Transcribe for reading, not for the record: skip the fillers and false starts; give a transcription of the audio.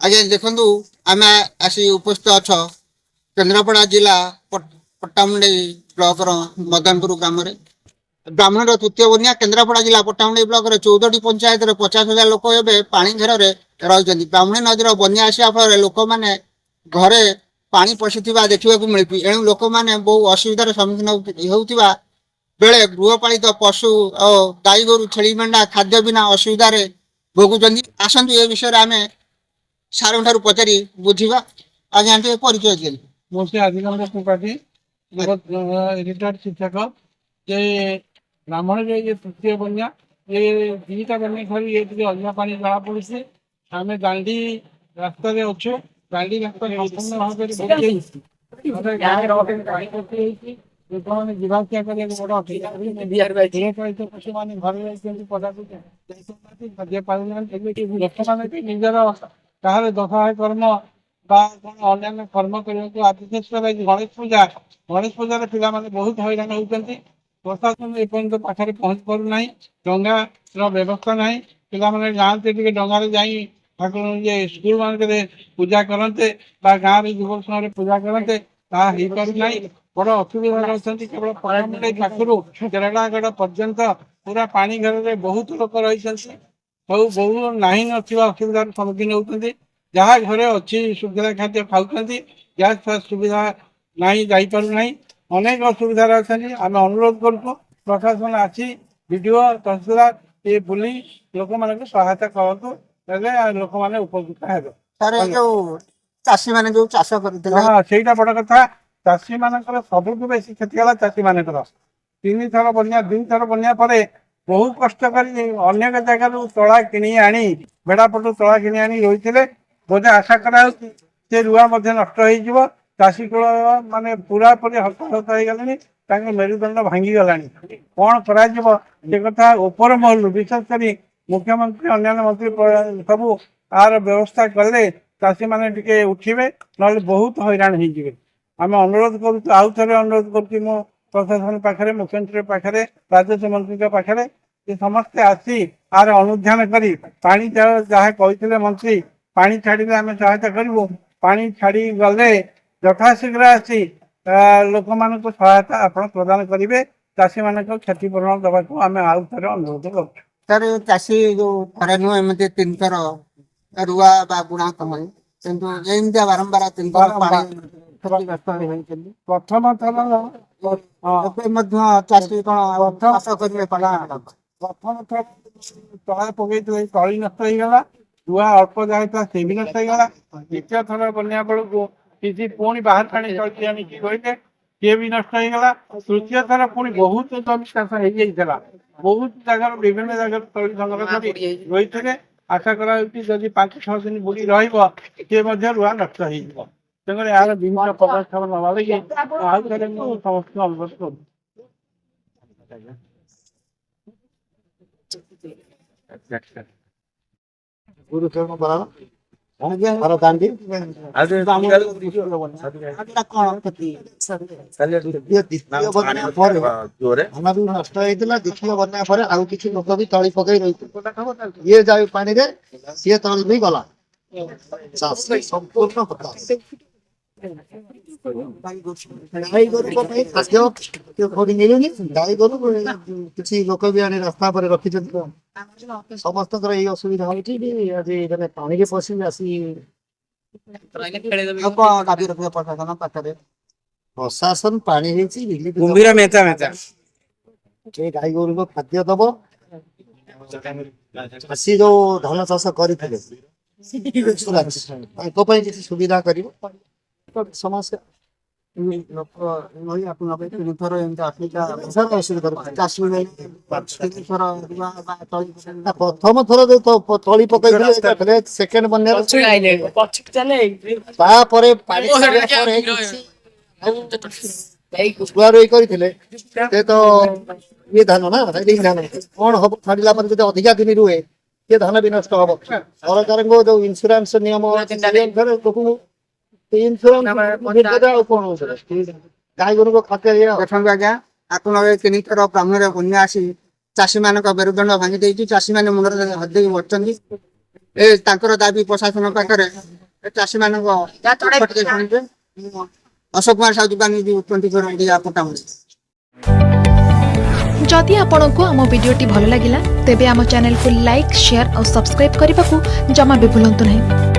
ଆଜ୍ଞା ଦେଖନ୍ତୁ ଆମେ ଆସି ଉପସ୍ଥିତ ଅଛ କେନ୍ଦ୍ରାପଡ଼ା ଜିଲ୍ଲା ପଟ୍ଟାମୁଣ୍ଡାଇ ବ୍ଲକର ମଦନପୁର ଗ୍ରାମରେ। ବ୍ରାହ୍ମଣର ତୃତୀୟ ବନ୍ୟା କେନ୍ଦ୍ରାପଡ଼ା ଜିଲ୍ଲା ପଟ୍ଟାମୁଣ୍ଡାଇ ବ୍ଲକରେ 14ଟି ପଞ୍ଚାୟତରେ 50,000 ଲୋକ ଏବେ ପାଣି ଘେରରେ ରହିଛନ୍ତି। ବ୍ରାହ୍ମଣୀ ନଦୀର ବନ୍ୟା ଆସିବା ଫଳରେ ଲୋକମାନେ ଘରେ ପାଣି ପଶିଥିବା ଦେଖିବାକୁ ମିଳୁଛି। ଏଣୁ ଲୋକମାନେ ବହୁ ଅସୁବିଧାର ସମ୍ମୁଖୀନ ହେଉଥିବା ବେଳେ ଗୃହପାଳିତ ପଶୁ ଓ ଗାଈ ଗୋରୁ ଛେଳି ମେଣ୍ଢା ଖାଦ୍ୟ ବିନା ଅସୁବିଧାରେ ଭୋଗୁଛନ୍ତି। ଆସନ୍ତୁ ଏ ବିଷୟରେ ଆମେ ସାରଙ୍କ ଠାରୁ ପଚାରି ବୁଝିବା। ଆଜ୍ଞା ଟିକେ ପରିଚୟ ଦିଅନ୍ତୁ। ମୁଁ ସେ ଆଦିକାନ୍ତ ତ୍ରିପାଠୀ ରିଟାୟାର୍ଡ ଶିକ୍ଷକ। ଯେ ବ୍ରାହ୍ମଣରେ ये तृतीय बन्या ये दुईटा बन्या खाली ये ଟିକେ ଅଧିକା ପାଣି ଜଣା ପଡୁଛି। ଆମେ ଦାଣ୍ଡି ରାସ୍ତାରେ ଅଛୁ। ଦାଣ୍ଡି ରାସ୍ତା ସମ୍ପୂର୍ଣ୍ଣ ଭାବରେ ବୁଡ଼ି ଯାଇଛି। ପାଣି ଭର୍ତ୍ତି ହେଇଛି। ଲୋକମାନେ ଯିବା ଆସିବା କରିବାକୁ ବଡ଼ ଅସୁବିଧା ଗୃହପାଳିତ ପଶୁମାନେ ଘରେ ରହିଛନ୍ତି, ପଦାକୁ ଯାଇପାରୁନାହାନ୍ତି, ଖାଦ୍ୟ ପାଉନାହାନ୍ତି। ଲୋକମାନେ ବି ନିଜର କାହାର ଦଶାହ କର୍ମ ବା କଣ ଅନ୍ୟାନ୍ୟ କର୍ମ କରିବାକୁ ବିଶେଷ କରି ଗଣେଶ ପୂଜାରେ ପିଲାମାନେ ବହୁତ ହଇରାଣ ହେଉଛନ୍ତି। ପ୍ରଶାସନ ଏପର୍ଯ୍ୟନ୍ତ ପାଖରେ ପହଞ୍ଚି ପାରୁନାହିଁ। ଡଙ୍ଗାର ବ୍ୟବସ୍ଥା ନାହିଁ। ପିଲାମାନେ ଯାଆନ୍ତେ ଟିକେ ଡଙ୍ଗାରେ ଯାଇ ଠାକୁର ସ୍କୁଲ ମାନଙ୍କରେ ପୂଜା କରନ୍ତେ ବା ଗାଁରେ ଯୁବ ସମୟରେ ପୂଜା କରନ୍ତେ, ତାହା ହେଇପାରୁନାହିଁ। ବଡ଼ ଅସୁବିଧାରେ ଅଛନ୍ତି। କେବଳ ପଟ୍ଟାମୁଣ୍ଡାଇ ପାଖରୁ କେରଳାଗଡ଼ ପର୍ଯ୍ୟନ୍ତ ପୁରା ପାଣି ଘେରରେ ବହୁତ ଲୋକ ରହିଛନ୍ତି। ବହୁ ନାହିଁ ନଥିବା ଅସୁବିଧାର ସମ୍ମୁଖୀନ ହେଉଛନ୍ତି। ଯାହା ଘରେ ଅଛି ସୁବିଧା ଖାଦ୍ୟ ଖାଉଛନ୍ତି। ଗ୍ୟାସ୍ ଫ୍ୟାସ୍ ସୁବିଧା ନାହିଁ, ଯାଇପାରୁନାହିଁ। ଅନେକ ଅସୁବିଧାରେ ଅଛନ୍ତି। ଆମେ ଅନୁରୋଧ କରୁଛୁ ପ୍ରଶାସନ ଆସି ବିଡ଼ିଓ ତହସିଲଦାର ଏ ବୁଲି ଲୋକମାନଙ୍କୁ ସହାୟତା କରନ୍ତୁ, ହେଲେ ଲୋକମାନେ ଉପକୃତ ହେବେ। ସାର୍ ଯୋଉ ଚାଷୀ ମାନେ ଯୋଉ ଚାଷ କରିଥିଲେ, ହଁ ସେଇଟା ବଡ଼ କଥା। ଚାଷୀ ମାନଙ୍କର ସବୁଠୁ ବେଶୀ କ୍ଷତି ହେଲା ଚାଷୀ ମାନଙ୍କର। 3 ଥର ବନ୍ୟା, 2 ଥର ବନ୍ୟା ପରେ ବହୁ କଷ୍ଟ କରି ଅନେକ ଜାଗାରୁ ତଳା କିଣି ଆଣି ବେଡ଼ାପଟୁ ତଳା କିଣି ଆଣି ରହିଥିଲେ। ବୋଧେ ଆଶା କରାଯାଉଛି ସେ ରୁଆ ମଧ୍ୟ ନଷ୍ଟ ହେଇଯିବ। ଚାଷୀ କୂଳ ମାନେ ପୁରାପୁରି ହତାହତ ହେଇଗଲେଣି। ତାଙ୍କ ମେରୁଦଣ୍ଡ ଭାଙ୍ଗିଗଲାଣି। କ'ଣ କରାଯିବ ସେ କଥା ଉପର ମହଲରୁ ବିଶେଷ କରି ମୁଖ୍ୟମନ୍ତ୍ରୀ ଅନ୍ୟାନ୍ୟ ମନ୍ତ୍ରୀ ସବୁ ଆର ବ୍ୟବସ୍ଥା କଲେ ଚାଷୀମାନେ ଟିକେ ଉଠିବେ, ନହେଲେ ବହୁତ ହଇରାଣ ହେଇଯିବେ। ଆମେ ଅନୁରୋଧ କରୁଛୁ, ଆଉ ଥରେ ଅନୁରୋଧ କରୁଛି ମୁଁ ପ୍ରଶାସନ ପାଖରେ, ମୁଖ୍ୟମନ୍ତ୍ରୀ ପାଖରେ, ରାଜସ୍ୱ ମନ୍ତ୍ରୀଙ୍କ ପାଖରେ, ସେ ସମସ୍ତେ ଆସି ଆର ଅନୁଧ୍ୟାନ କରି ପାଣି ଯାହା କହିଥିଲେ ମନ୍ତ୍ରୀ ପାଣି ଛାଡ଼ିଲେ ଆମେ ସହାୟତା କରିବୁ। ପାଣି ଛାଡ଼ି ଗଲେ ଯଥାଶୀଘ୍ର ଆସି ଲୋକମାନଙ୍କୁ ସହାୟତା ଆପଣ ପ୍ରଦାନ କରିବେ। ଚାଷୀମାନଙ୍କ କ୍ଷତିପୂରଣ ଦେବାକୁ ଆମେ ଆଉ ଥରେ ଅନୁରୋଧ କରୁଛୁ। ସାର୍ ଚାଷୀ ଯୋଉ ଥରେ ନୁହଁ ଏମିତି 3 ଥର ରୁଆ ବା ବୁଣା କରେ, କିନ୍ତୁ ଏମିତିଆ ବାରମ୍ବାର 3 ଥର ପାଣି କ୍ଷତିଗ୍ରସ୍ତ ହେଇଛନ୍ତି। ପ୍ରଥମ ଥର ଏବେ ମଧ୍ୟ ଚାଷୀ କ'ଣ ଚାଷ କରିବେ? ପ୍ରଥମ ଥର ତଳା ପକେଇଥିଲେ, ତଳି ନଷ୍ଟ ହେଇଗଲା। ରୁଆ ଅଳ୍ପ ଯାହା ହେଇଥିଲା ସେ ବି ନଷ୍ଟ ହେଇଗଲା। ଦ୍ୱିତୀୟ ଥର ବନ୍ୟା ବେଳକୁ କିଛି ପୁଣି ବାହାର ପାଣି ଚଳିଛି ଆଣିକି କହିଲେ, ସିଏ ବି ନଷ୍ଟ ହେଇଗଲା। ତୃତୀୟ ଥର ପୁଣି ବହୁତ ଜମି ଚାଷ ହେଇଯାଇଥିଲା। ବହୁତ ଜାଗାରୁ ବିଭିନ୍ନ ଜାଗାରୁ ତଳି ସଂଗ୍ରହ କରି ରହିଥିଲେ। ଆଶା କରାଯାଉଛି ଯଦି 5-6 ଦିନ ବୁଡ଼ି ରହିବ ସିଏ ମଧ୍ୟ ରୁଆ ନଷ୍ଟ ହେଇଯିବ। ତେଣୁକରି ଏହାର ବିଭିନ୍ନ ପଦକ୍ଷେପ ନେବା ଲାଗି ଆଉ ଥରେ ମୁଁ ସମସ୍ତଙ୍କୁ ଅନୁରୋଧ କରୁଛି। ନଷ୍ଟ ହେଇଥିଲା। ଦ୍ୱିତୀୟ ବନ୍ୟା ପରେ ଆଉ କିଛି ଲୋକ ବି ତଳି ପକେଇ ରହିଥିଲେ। ଇଏ ଯାଇ ପାଣିରେ ସିଏ ତଳି ବି ଗଲା। ଚାଷୀ ସମ୍ପୂର୍ଣ୍ଣ ହତାଶ। ଗାଈ ଗୋରୁଙ୍କ ପାଇଁ ଖାଦ୍ୟ କୋଉଠି ମିଳୁନି। ଗାଈ ଗୋରୁ କିଛି ଲୋକ ବି ଆଣି ରାସ୍ତା ଉପରେ ରଖିଛନ୍ତି। ସମସ୍ତଙ୍କର ଏଇ ଅସୁବିଧା ହଉଛି ଯେ ଆଜି ମାନେ ପାଣିରେ ପଶି ଆସି ପ୍ରଶାସନ ପାଣି ହେଇଛି ଗାଈ ଗୋରୁଙ୍କ ଖାଦ୍ୟ ଦବ। ଚାଷୀ ଯୋଉ ଧାନ ଚାଷ କରିଥିଲେ ତାଙ୍କ ପାଇଁ କିଛି ସୁବିଧା କରିବ। ସମସ୍ୟା ପ୍ରଥମ ଥର ଯୋଉ ତଳି ପକେଇଥିଲେ ସେକେଣ୍ଡ ବନ୍ୟାରେ ତାପରେ ରୁଆ ରୋଇ କରିଥିଲେ ସେ ତ ଇଏ ଧାନ ନା ଧାନ କ'ଣ ହବ? ଛାଡ଼ିଲା ପରେ ଯଦି ଅଧିକା ଦିନ ରୁହେ ସେ ଧାନ ବି ନଷ୍ଟ ହବ। ସରକାରଙ୍କ ଯୋଉ ଇନ୍ସୁରାନ୍ସ ନିୟମ ଗାଈ ଗୋରୁଙ୍କ ଖାଦ୍ୟ ଦେଖନ୍ତୁ ଆଜ୍ଞା, ଆପଣଙ୍କ 3 ଥର ବ୍ରାହ୍ମଣରେ ବନ୍ୟା ଆସି ଚାଷୀ ମାନଙ୍କ ମେରୁଦଣ୍ଡ ଭାଙ୍ଗି ଦେଇଛି। ଚାଷୀ ମାନେ ମୁଣ୍ଡରେ ହଦେଇ ବସିଛନ୍ତି। ଏ ତାଙ୍କର ଦାବି ପ୍ରଶାସନ ପାଖରେ ଚାଷୀ ମାନଙ୍କ ଶୁଣିବେ। ଅଶୋକ କୁମାର ସାହୁ ଯୁଗାନି 24 ଓଡ଼ିଆ ପଟ୍ଟାମୁଣ୍ଡେଇ। जदि आपंक आम भिडी भल लगा तेब आम चैनल को लाइक शेयर और सब्सक्राइब करने को जमा भी भूलु नहीं।